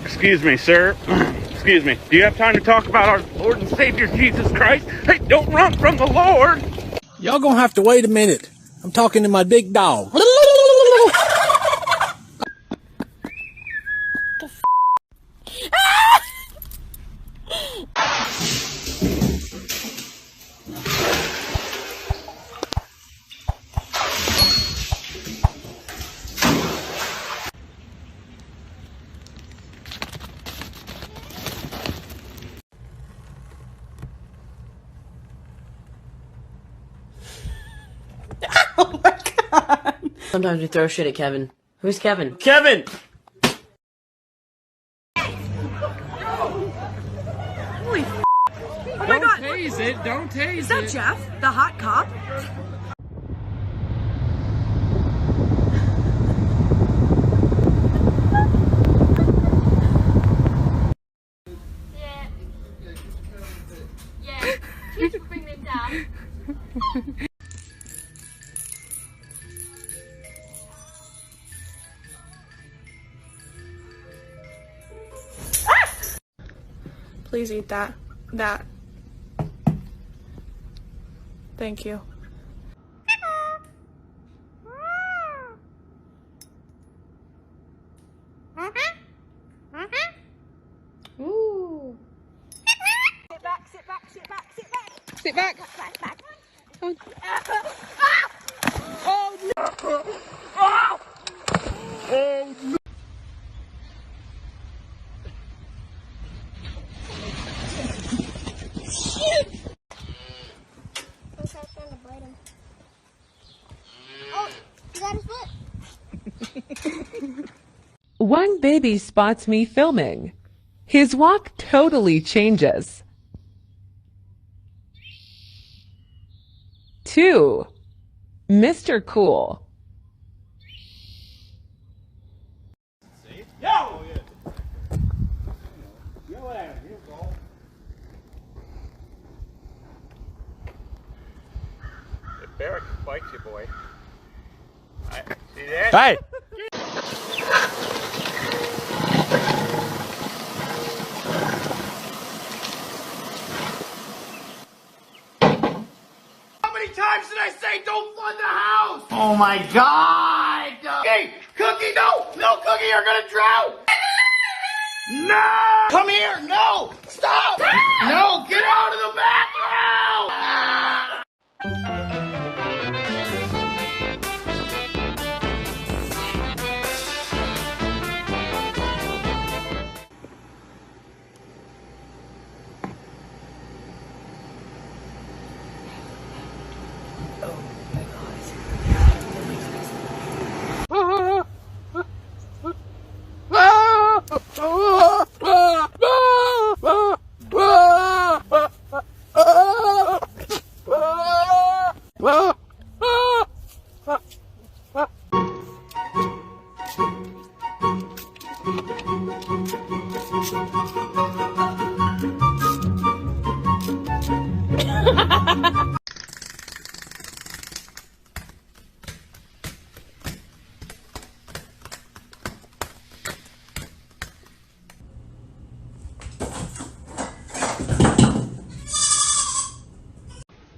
Excuse me, sir. Excuse me. Do you have time to talk about our Lord and Savior Jesus Christ? Hey, don't run from the Lord! Y'all gonna have to wait a minute. I'm talking to my big dog. Oh my god. Sometimes we throw shit at Kevin. Who's Kevin? Kevin! Holy f***. Oh my god. Don't tase it, don't tase it. Is that Jeff, the hot cop? Yeah. You should bring them down. Please eat that. That. Thank you. Ooh. Sit back, sit back, sit back, sit back. Sit back. Back, back. Oh, Oh no! Oh, no. Oh, you got his foot. One baby spots me filming. His walk totally changes. 2. Mr. Cool. Yo! Yo, at him. Here, ball. The barrack bites you, boy. See that? Hey! How many times did I say don't flood the house? Oh my god! Hey, Cookie, no! No, Cookie, you're gonna drown! No! Come here! No! Stop! No! Get out of the bathroom!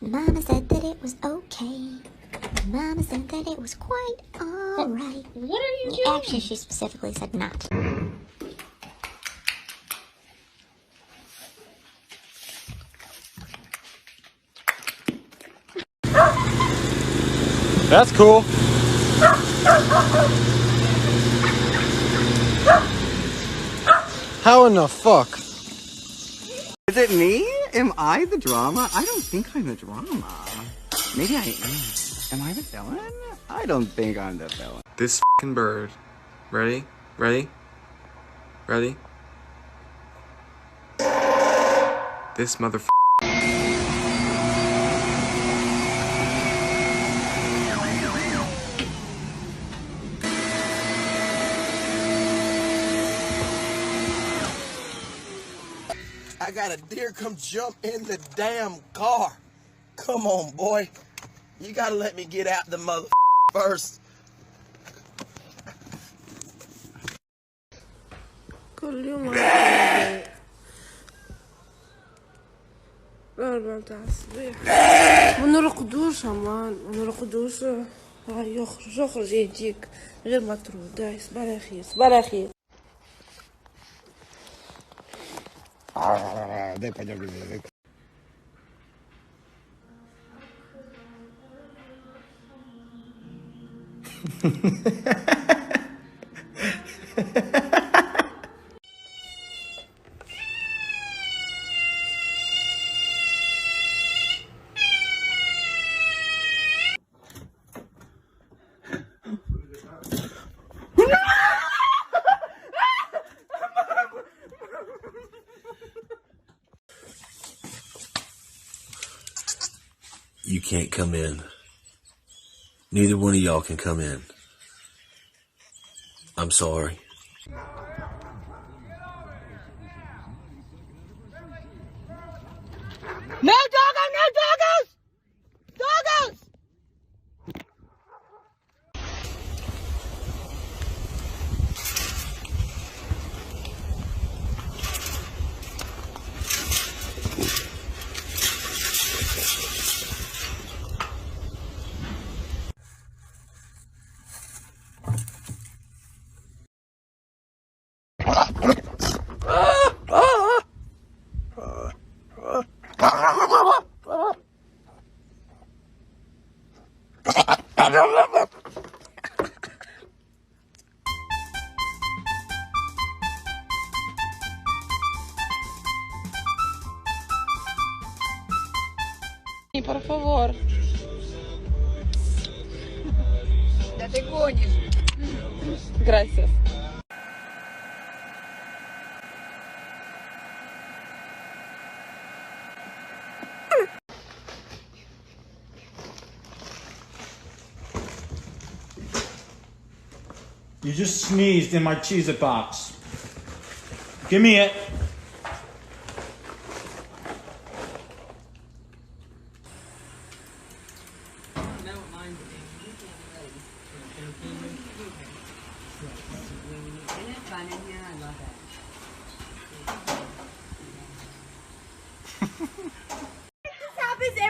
Mama said that it was okay. Mama said that it was quite alright. What are you doing? Actually, she specifically said not. That's cool. How in the fuck? Is it me? Am I the drama? I don't think I'm the drama. Maybe I am. Am I the villain? I don't think I'm the villain. This f***ing bird. Ready? Ready? Ready? This motherfucker. I got a deer come jump in the damn car. Come on, boy. You gotta let me get out the mother first. كل يوم لا تعصبيح ما نرقدوش امان ما نرقدوش. هاي يخرج يهديك غير ما ترود. داي صباح الخير صباح الخير. You can't come in. Neither one of y'all can come in. I'm sorry. No doggo, no doggos! Doggos! Por favor. Ya te coñes. Gracias. You just sneezed in my Cheez-It box. Give me it.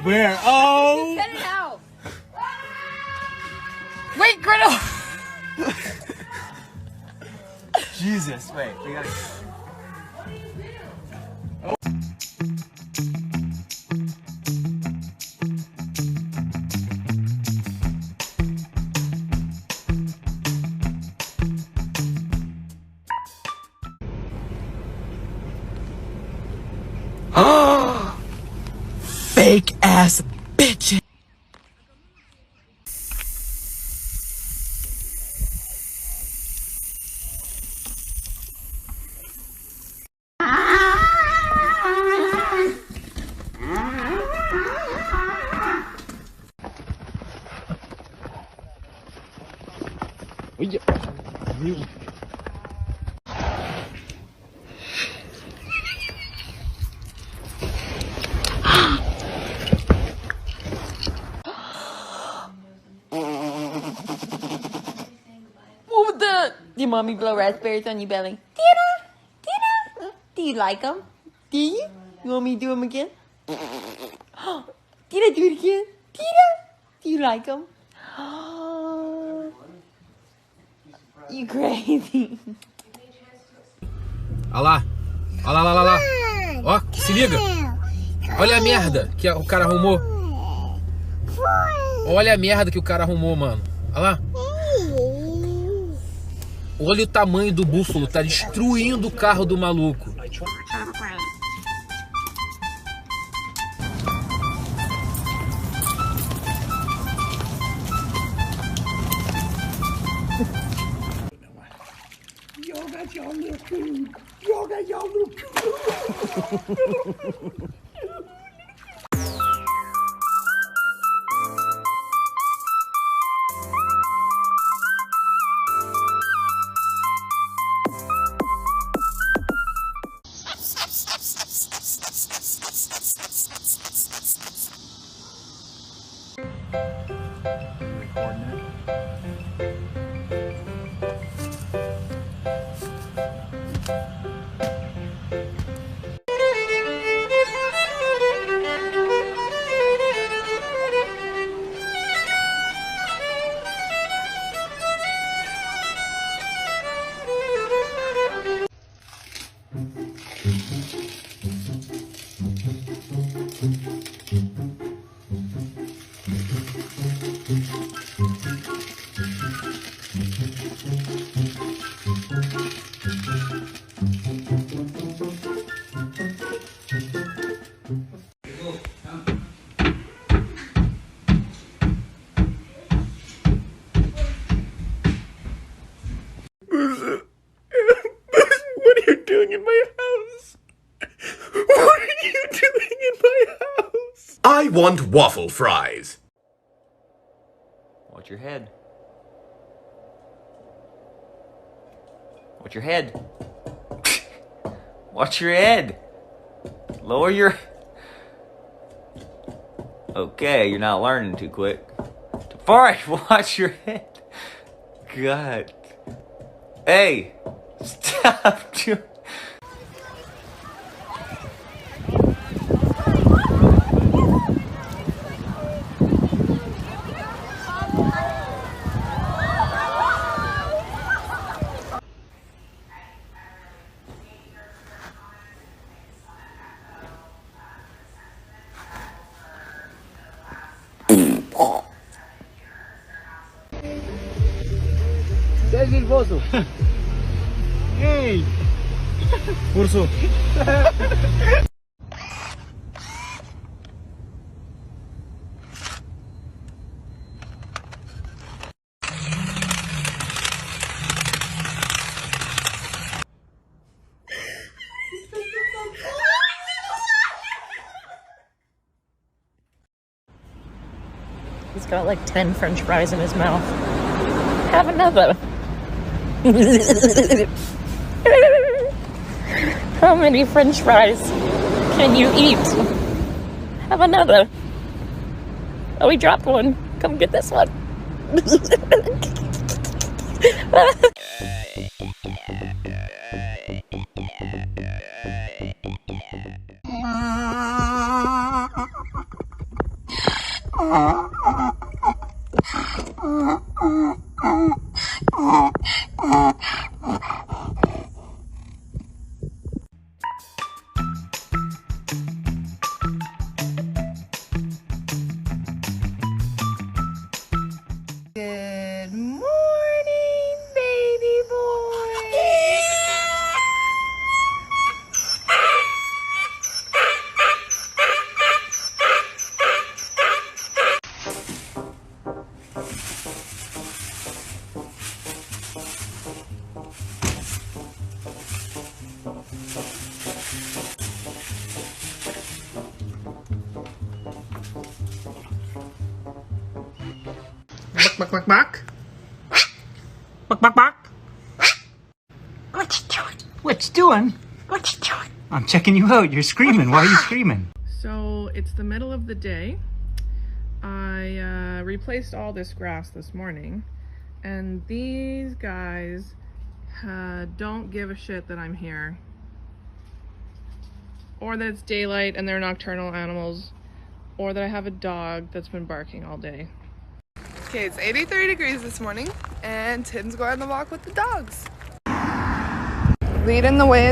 Where? Oh! Cut it out. Wait, Griddle! Jesus, wait, we gotta. Fake ass bitch. What the? Did mommy blow raspberries on your belly? Tina? Tina? Do you like them? Do you? You want me to do them again? Tina, do it again. Tina? Do you like them? You crazy. Olha lá. Olha lá, olha lá, olha lá. Ó, se liga. Olha a merda que o cara arrumou. Olha a merda que o cara arrumou, mano. Olha lá. Olha o tamanho do búfalo. Tá destruindo o carro do maluco. Y'all got y'all little food. Y'all got y'all little food. Recording it. What are you doing in my house? What are you doing in my house? I want waffle fries. Watch your head. Watch your head. Watch your head. Lower your... Okay, you're not learning too quick. Forrest, watch your head. God. Hey, stop doing... Sei nervoso? Ei! Urso! He's got like 10 French fries in his mouth. Have another. How many French fries can you eat? Have another. Oh, he dropped one. Come get this one. Good morning, baby boy. Buck, buck, buck. Buck, buck, buck. What you doing? What you doing? What you doing? I'm checking you out. You're screaming. Why are you screaming? So it's the middle of the day. I replaced all this grass this morning, and these guys don't give a shit that I'm here, or that it's daylight and they're nocturnal animals, or that I have a dog that's been barking all day. Okay, it's 83 degrees this morning, and Tim's going on the walk with the dogs. Leading the way